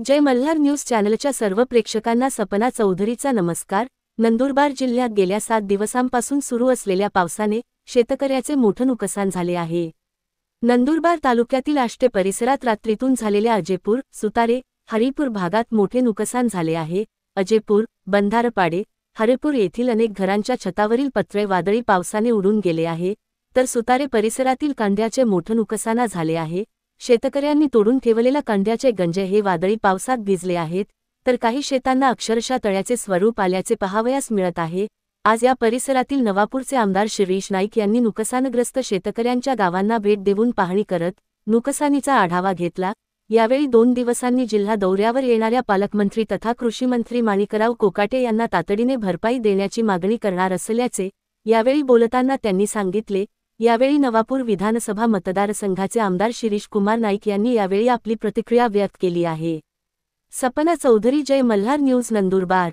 जय Malhar news चॅनलच्या सर्व प्रेक्षकांना सपना चौधरीचा नमस्कार। नंदुरबार जिल्ह्यात गेल्या 7 दिवसांपासून सुरू असलेल्या पावसाने शेतकऱ्याचे मोठे नुकसान झाले आहे। नंदुरबार तालुक्यातील आष्टे परिसरात रात्रीतून झालेल्या अजेपूर, सुतारे, हरिपूर भागात मोठे नुकसान झाले आहे। अजेपूर, बंधारपाडे, हरिपूर येथील अनेक घरांच्या छतावरील पत्रे वादळी पावसाने उडून गेले आहे, तर सुतारे परिसरातील कांद्याचे मोठे नुकसान झाले आहे। शेतकऱ्यांनी तोडून ठेवलेल्या कांद्याचे गंजे हे वादळी पावसात भिजले आहेत, तर काही शेतांना अक्षरशः तळ्याचे स्वरूप आल्याचे पाहावयास मिळत आहे। आज या परिसरातील नवापूरचे आमदार शिरीष नाईक यांनी नुकसानग्रस्त शेतकऱ्यांच्या गावांना भेट देऊन पाहणी करत नुकसानीचा आढावा घेतला। यावेळी 2 दिवसांनी जिल्हा दौऱ्यावर येणाऱ्या पालकमंत्री तथा कृषी मंत्री माणिकराव कोकाटे यांना तातडीने भरपाई देण्याची मागणी करणार असल्याचे यावेळी बोलताना त्यांनी सांगितले। यावेळी नवापूर विधानसभा मतदारसंघाचे आमदार शिरीष कुमार नाईक यांनी यावेळी आपली प्रतिक्रिया व्यक्त केली आहे। सपना चौधरी, जय मल्हार न्यूज, नंदुरबार।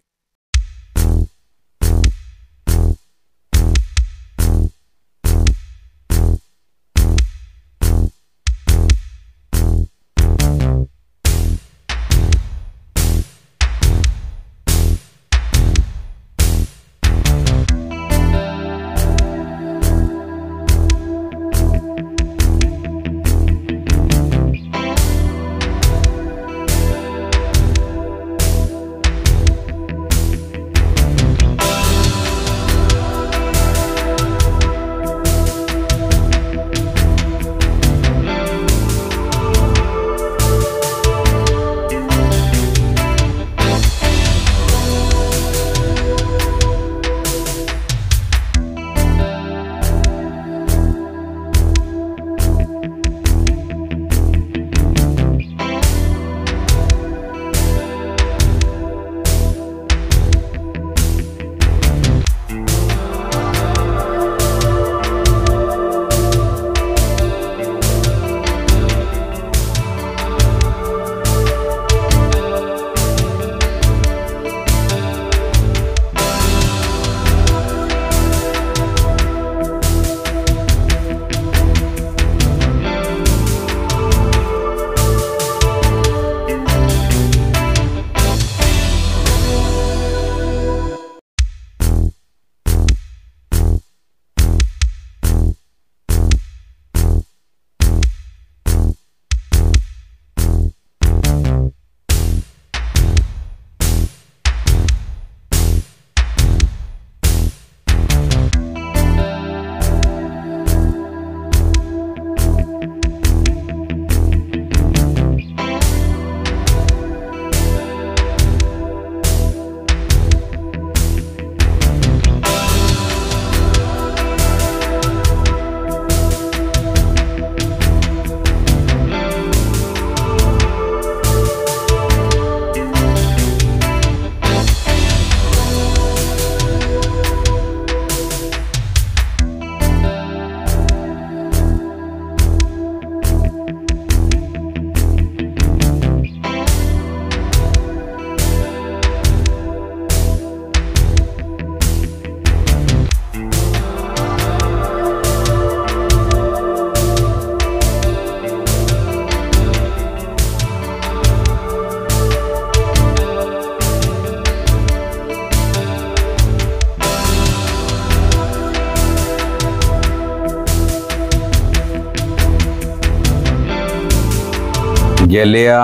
गेल्या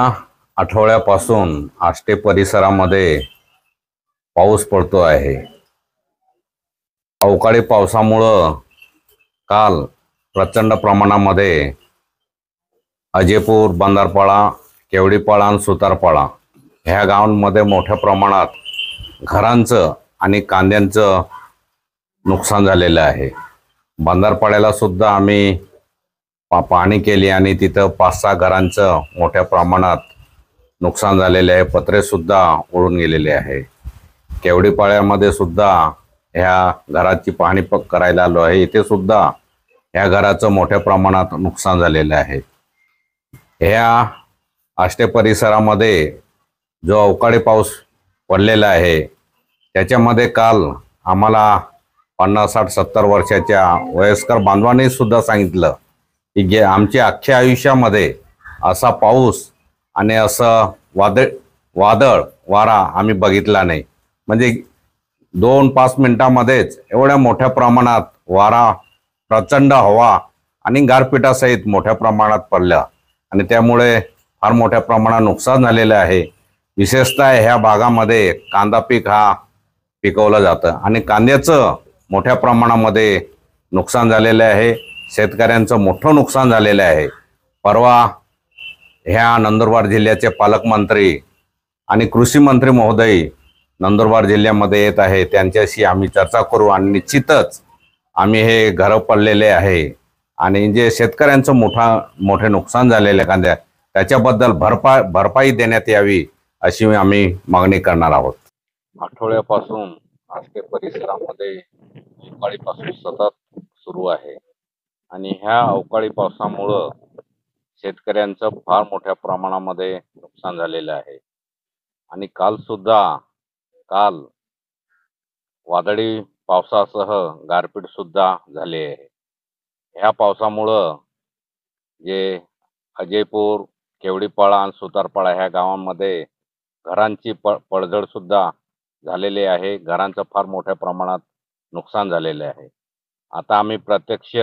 आठवड्यापासून आष्टे परिसरामध्ये पाऊस पडतो आहे। अवकाळी पावसामुळे काल प्रचंड प्रमाणामध्ये अजेपूर, बंधारपाडा, केवडीपाडा आणि सुतारपाडा ह्या गावांमध्ये मोठ्या प्रमाणात घरांचं आणि कांद्यांचं नुकसान झालेलं आहे। बंधारपाड्याला सुद्धा आम्ही पाहणी केली आणि तिथं 5-6 घरांचं मोठ्या प्रमाणात नुकसान झालेले आहे। पत्रे सुद्धा उडून गेलेले आहे। केवडीपाड्यामध्ये सुद्धा ह्या घराची पाहणी करायला आलो आहे। इथे सुद्धा ह्या घराचं मोठ्या प्रमाणात नुकसान झालेलं आहे। ह्या आष्टे परिसरामध्ये जो अवकाळी पाऊस पडलेला आहे त्याच्यामध्ये काल आम्हाला 50-60-70 वर्षाच्या वयस्कर बांधवांनी सुद्धा सांगितलं की आमच्या अख्ख्या आयुष्यामध्ये असा पाऊस आणि असं वादळ वादळ वारा आम्ही बघितला नाही. म्हणजे 2-5 मिनिटांमध्येच एवढ्या मोठ्या प्रमाणात वारा, प्रचंड हवा आणि गारपिटासहित मोठ्या प्रमाणात पडल्या आणि त्यामुळे फार मोठ्या प्रमाणात नुकसान झालेलं आहे. विशेषतः ह्या भागामध्ये कांदा पीक हा पिकवलं जातं आणि कांद्याचं मोठ्या प्रमाणामध्ये नुकसान झालेलं आहे. शेतकऱ्यांचं मोठं नुकसान झालेलं आहे. परवा ह्या नंदुरबार जिल्ह्याचे पालकमंत्री आणि कृषी मंत्री महोदय नंदुरबार जिल्ह्यामध्ये येत आहे. त्यांच्याशी आम्ही चर्चा करू आणि निश्चितच आम्ही हे घरं पडलेले आहे आणि जे शेतकऱ्यांचं मोठे नुकसान झालेले कांद्या त्याच्याबद्दल भरपाई देण्यात यावी अशी आम्ही मागणी करणार आहोत. आठवड्यापासून आष्टे परिसरामध्ये अवकाळी सतत सुरू आहे आणि ह्या अवकाळी पावसामुळं शेतकऱ्यांचं फार मोठ्या प्रमाणामध्ये नुकसान झालेलं आहे. आणि काल वादळी पावसासह गारपीट सुद्धा झाली आहे. ह्या पावसामुळं जे अजयपूर, केवडीपाळा आणि सुतारपाडा ह्या गावांमध्ये घरांची पडझड सुद्धा झालेली आहे. घरांचं फार मोठ्या प्रमाणात नुकसान झालेलं आहे. आता आम्ही प्रत्यक्ष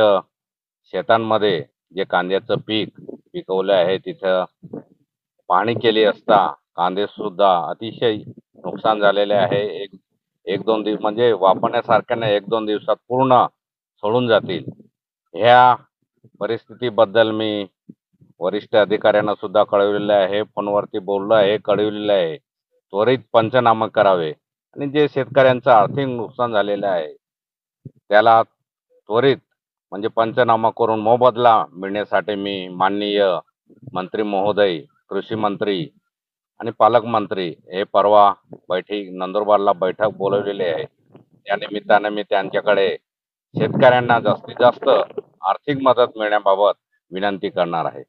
शेतांमध्ये जे कांद्याचं पीक पिकवलं आहे तिथं पाहणी केली असता कांदे सुद्धा अतिशय नुकसान झालेले आहे. एक दोन दिवस म्हणजे वापरण्यासारख्या नाही, 1-2 दिवसात पूर्ण सडून जातील. ह्या परिस्थितीबद्दल मी वरिष्ठ अधिकाऱ्यांना सुद्धा कळविलेलं आहे. फोनवरती बोललो आहे, कळविलेलं आहे. त्वरित पंचनामे करावे आणि जे शेतकऱ्यांचं आर्थिक नुकसान झालेलं आहे त्याला त्वरित म्हणजे पंचनामा करून मोबदला मिळण्यासाठी मी माननीय मंत्री महोदय, कृषी मंत्री आणि पालकमंत्री हे परवा नंदुरबारला बैठक बोलवलेली आहे. या निमित्ताने मी त्यांच्याकडे शेतकऱ्यांना जास्तीत जास्त आर्थिक मदत मिळण्याबाबत विनंती करणार आहे.